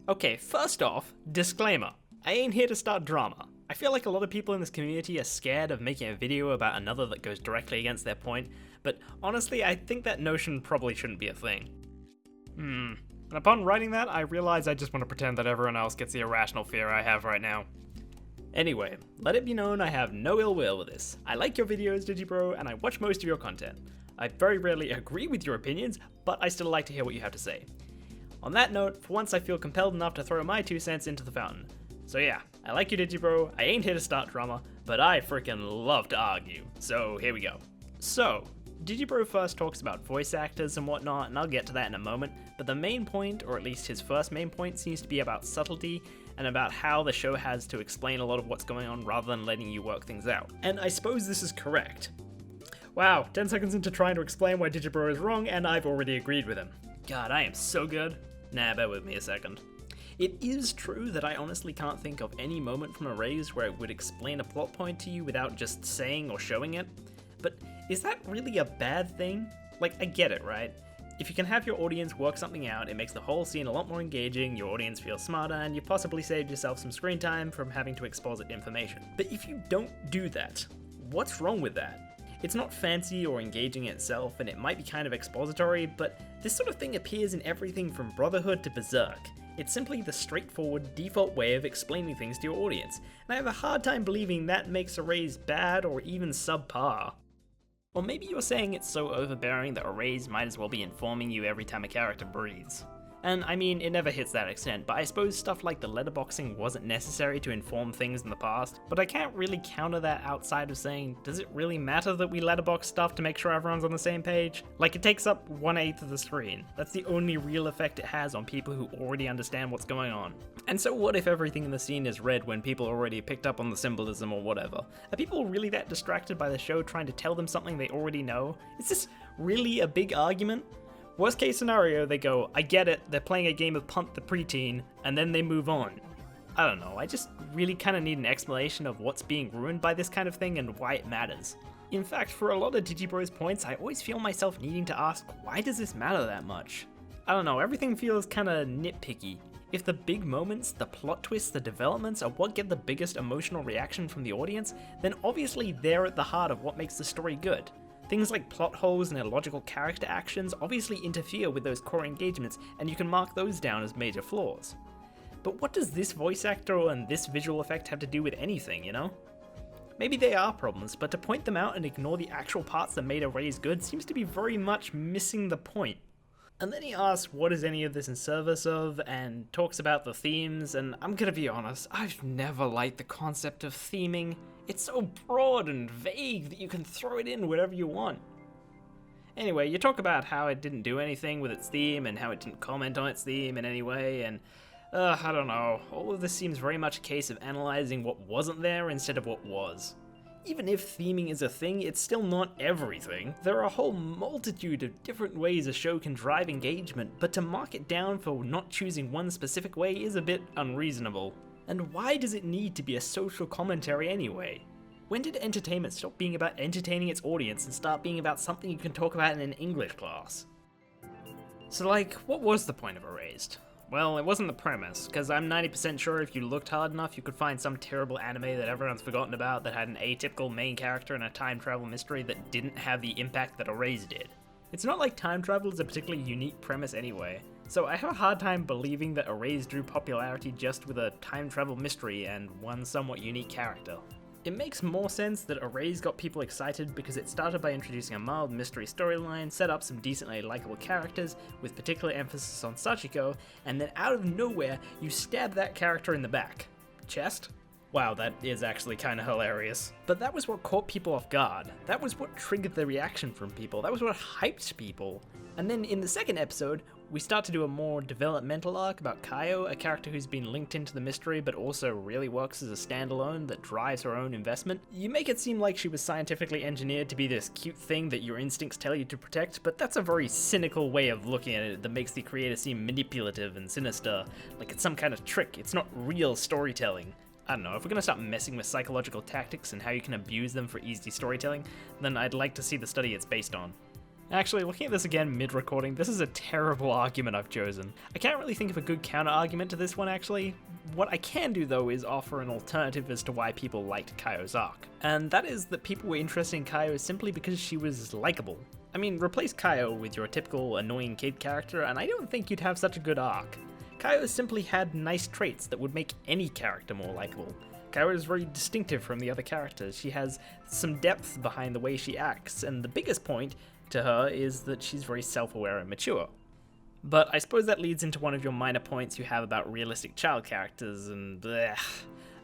Okay, first off, disclaimer. I ain't here to start drama. I feel like a lot of people in this community are scared of making a video about another that goes directly against their point, but honestly, I think that notion probably shouldn't be a thing. And upon writing that, I realize I just want to pretend that everyone else gets the irrational fear I have right now. Anyway, let it be known I have no ill will with this. I like your videos, Digibro, and I watch most of your content. I very rarely agree with your opinions, but I still like to hear what you have to say. On that note, for once I feel compelled enough to throw my 2 cents into the fountain. So yeah, I like you, Digibro, I ain't here to start drama, but I freaking love to argue, so here we go. So, Digibro first talks about voice actors and whatnot, and I'll get to that in a moment, but the main point, or at least his first main point, seems to be about subtlety, and about how the show has to explain a lot of what's going on rather than letting you work things out. And I suppose this is correct. Wow, 10 seconds into trying to explain why Digibro is wrong, and I've already agreed with him. God, I am so good. Nah, bear with me a second. It is true that I honestly can't think of any moment from Erased where it would explain a plot point to you without just saying or showing it, but is that really a bad thing? Like, I get it, right? If you can have your audience work something out, it makes the whole scene a lot more engaging, your audience feels smarter, and you possibly saved yourself some screen time from having to exposit information. But if you don't do that, what's wrong with that? It's not fancy or engaging itself, and it might be kind of expository, but this sort of thing appears in everything from Brotherhood to Berserk. It's simply the straightforward, default way of explaining things to your audience, and I have a hard time believing that makes Erased bad or even subpar. Or maybe you're saying it's so overbearing that Erased might as well be informing you every time a character breathes. And I mean, it never hits that extent, but I suppose stuff like the letterboxing wasn't necessary to inform things in the past, but I can't really counter that outside of saying, does it really matter that we letterbox stuff to make sure everyone's on the same page? Like, it takes up 1/8 of the screen. That's the only real effect it has on people who already understand what's going on. And so what if everything in the scene is red when people already picked up on the symbolism or whatever? Are people really that distracted by the show trying to tell them something they already know? Is this really a big argument? Worst case scenario, they go, I get it, they're playing a game of Punt the Preteen, and then they move on. I don't know, I just really kind of need an explanation of what's being ruined by this kind of thing and why it matters. In fact, for a lot of Digibro's points, I always feel myself needing to ask, why does this matter that much? I don't know, everything feels kind of nitpicky. If the big moments, the plot twists, the developments are what get the biggest emotional reaction from the audience, then obviously they're at the heart of what makes the story good. Things like plot holes and illogical character actions obviously interfere with those core engagements, and you can mark those down as major flaws. But what does this voice actor and this visual effect have to do with anything, you know? Maybe they are problems, but to point them out and ignore the actual parts that made Erased good seems to be very much missing the point. And then he asks what is any of this in service of, and talks about the themes, and I'm gonna be honest, I've never liked the concept of theming. It's so broad and vague that you can throw it in wherever you want. Anyway, you talk about how it didn't do anything with its theme, and how it didn't comment on its theme in any way, and I don't know, all of this seems very much a case of analyzing what wasn't there instead of what was. Even if theming is a thing, it's still not everything. There are a whole multitude of different ways a show can drive engagement, but to mark it down for not choosing one specific way is a bit unreasonable. And why does it need to be a social commentary anyway? When did entertainment stop being about entertaining its audience and start being about something you can talk about in an English class? So like, what was the point of Erased? Well, it wasn't the premise, because I'm 90% sure if you looked hard enough you could find some terrible anime that everyone's forgotten about that had an atypical main character and a time travel mystery that didn't have the impact that Erased did. It's not like time travel is a particularly unique premise anyway, so I have a hard time believing that Erased drew popularity just with a time travel mystery and one somewhat unique character. It makes more sense that Erased got people excited because it started by introducing a mild mystery storyline, set up some decently likable characters, with particular emphasis on Sachiko, and then out of nowhere, you stab that character in the back. Chest? Wow, that is actually kinda hilarious. But that was what caught people off guard. That was what triggered the reaction from people. That was what hyped people. And then in the second episode, we start to do a more developmental arc about Kaio, a character who's been linked into the mystery but also really works as a standalone that drives her own investment. You make it seem like she was scientifically engineered to be this cute thing that your instincts tell you to protect, but that's a very cynical way of looking at it that makes the creator seem manipulative and sinister, like it's some kind of trick. It's not real storytelling. I don't know, if we're gonna start messing with psychological tactics and how you can abuse them for easy storytelling, then I'd like to see the study it's based on. Actually, looking at this again mid-recording, this is a terrible argument I've chosen. I can't really think of a good counter-argument to this one, actually. What I can do, though, is offer an alternative as to why people liked Kaio's arc. And that is that people were interested in Kaio simply because she was likable. I mean, replace Kaio with your typical annoying kid character, and I don't think you'd have such a good arc. Kaio simply had nice traits that would make any character more likable. Kaio is very distinctive from the other characters. She has some depth behind the way she acts, and the biggest point to her is that she's very self-aware and mature. But I suppose that leads into one of your minor points you have about realistic child characters, and bleh.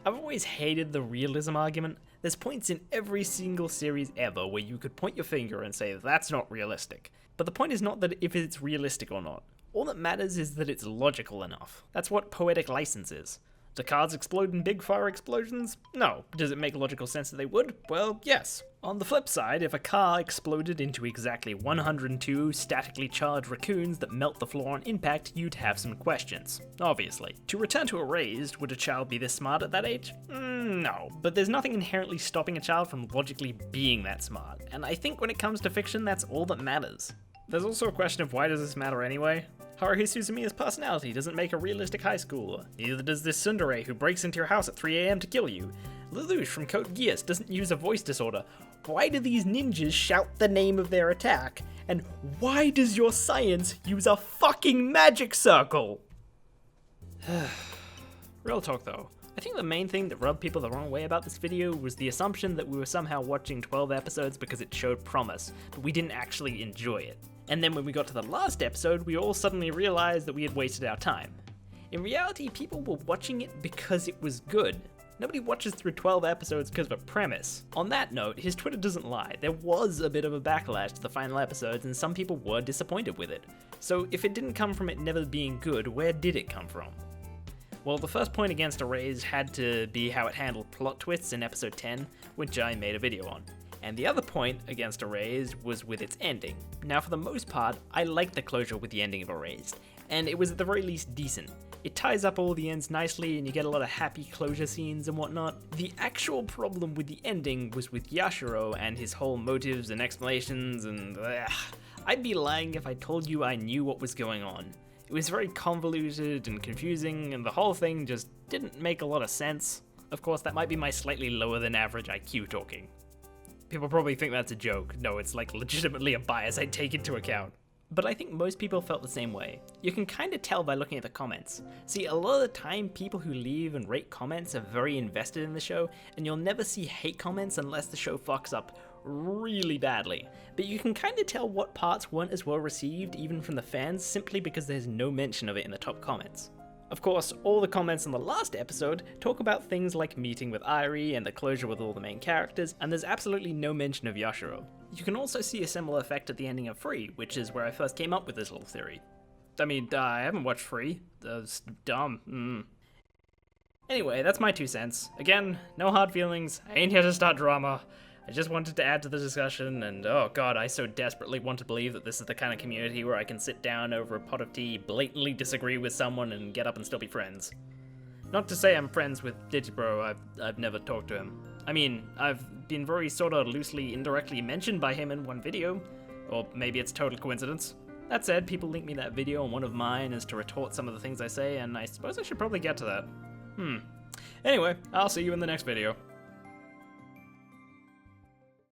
I've always hated the realism argument. There's points in every single series ever where you could point your finger and say that's not realistic. But the point is not that if it's realistic or not. All that matters is that it's logical enough. That's what poetic license is. Do cars explode in big fire explosions? No. Does it make logical sense that they would? Well, yes. On the flip side, if a car exploded into exactly 102 statically charged raccoons that melt the floor on impact, you'd have some questions. Obviously. To return to Erased, would a child be this smart at that age? No. But there's nothing inherently stopping a child from logically being that smart. And I think when it comes to fiction, that's all that matters. There's also a question of why does this matter anyway? Haruhi Suzumiya's personality doesn't make a realistic high schooler. Neither does this tsundere who breaks into your house at 3 AM to kill you. Lelouch from Code Geass doesn't use a voice disorder. Why do these ninjas shout the name of their attack? And why does your science use a fucking magic circle? Real talk though. I think the main thing that rubbed people the wrong way about this video was the assumption that we were somehow watching 12 episodes because it showed promise, but we didn't actually enjoy it. And then when we got to the last episode, we all suddenly realized that we had wasted our time. In reality, people were watching it because it was good. Nobody watches through 12 episodes because of a premise. On that note, his Twitter doesn't lie. There was a bit of a backlash to the final episodes and some people were disappointed with it. So if it didn't come from it never being good, where did it come from? Well, the first point against Erased had to be how it handled plot twists in episode 10, which I made a video on. And the other point against Erased was with its ending. Now for the most part, I liked the closure with the ending of Erased, and it was at the very least decent. It ties up all the ends nicely and you get a lot of happy closure scenes and whatnot. The actual problem with the ending was with Yashiro and his whole motives and explanations and I'd be lying if I told you I knew what was going on. It was very convoluted and confusing and the whole thing just didn't make a lot of sense. Of course, that might be my slightly lower than average IQ talking. People probably think that's a joke. No, it's like legitimately a bias I take into account. But I think most people felt the same way. You can kind of tell by looking at the comments. See, a lot of the time, people who leave and rate comments are very invested in the show, and you'll never see hate comments unless the show fucks up really badly. But you can kind of tell what parts weren't as well received, even from the fans, simply because there's no mention of it in the top comments. Of course, all the comments in the last episode talk about things like meeting with Airi and the closure with all the main characters, and there's absolutely no mention of Yashiro. You can also see a similar effect at the ending of Free, which is where I first came up with this little theory. I mean, I haven't watched Free. That's dumb. Anyway, that's my 2 cents. Again, no hard feelings. I ain't here to start drama. I just wanted to add to the discussion, and oh god, I so desperately want to believe that this is the kind of community where I can sit down over a pot of tea, blatantly disagree with someone, and get up and still be friends. Not to say I'm friends with Digibro, I've never talked to him. I mean, I've been very sorta loosely, indirectly mentioned by him in one video, or maybe it's total coincidence. That said, people link me that video on one of mine as to retort some of the things I say, and I suppose I should probably get to that. Anyway, I'll see you in the next video.